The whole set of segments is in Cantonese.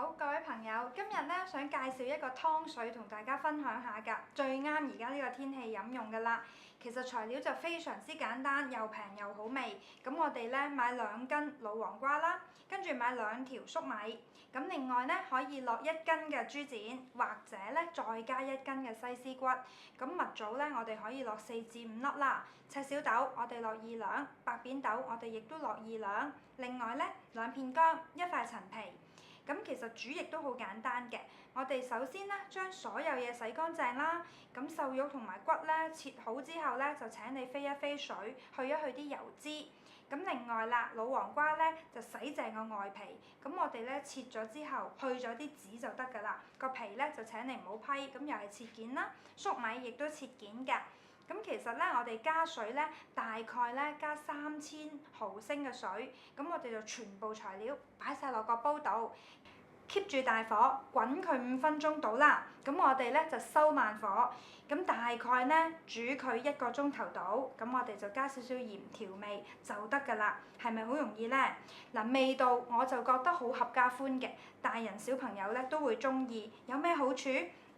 好，各位朋友，今日咧想介紹一個湯水同大家分享下㗎，最啱而家呢個天氣飲用㗎啦。其實材料就非常之簡單，又平又好味。咁我哋咧買2斤老黃瓜啦，跟住買2條粟米。咁另外咧可以落1斤嘅豬展，或者咧再加1斤嘅西施骨。咁蜜棗咧我哋可以落4至5粒啦。赤小豆我哋落2兩，白扁豆我哋亦都落2兩。另外咧2片薑，1塊陳皮。咁其實煮亦都好簡單嘅，我哋首先咧將所有嘢洗乾淨啦，咁瘦肉同埋骨咧切好之後咧，就請你飛一飛水，去一去啲油脂。咁另外啦，老黃瓜咧就洗淨個外皮，咁我哋咧切咗之後，去咗啲籽就得㗎啦。個皮咧就請你唔好批，咁又係切件啦。粟米亦都切件㗎。咁其實咧，我哋加水咧，大概咧加3000毫升嘅水，咁我哋就全部材料擺晒落個煲度 ，keep 住大火滾佢5分鐘到啦。咁我哋咧就收慢火，咁大概咧煮佢1個鐘頭到，咁我哋就加少少鹽調味就得㗎啦。係咪好容易咧？嗱，味道我就覺得好合家歡嘅，大人小朋友咧都會中意。有咩好處？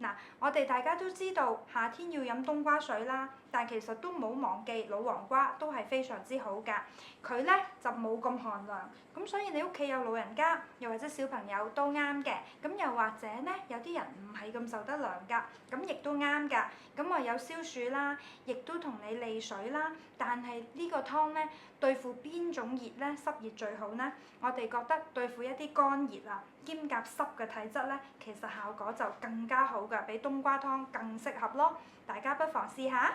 嗱，我哋大家都知道夏天要飲冬瓜水啦，但其實都冇忘記老黃瓜都係非常之好㗎。佢咧就冇咁寒涼，咁所以你屋企有老人家，又或者小朋友都啱嘅。咁又或者咧，有啲人唔係咁受得涼㗎，咁亦都啱㗎。咁有消暑啦，亦都同你利水啦。但係呢個湯咧，對付邊種熱咧？濕熱最好呢？我哋覺得對付一啲乾熱啊，兼夾濕嘅體質咧，其實效果就更加好㗎，比冬瓜湯更適合咯。大家不妨試下。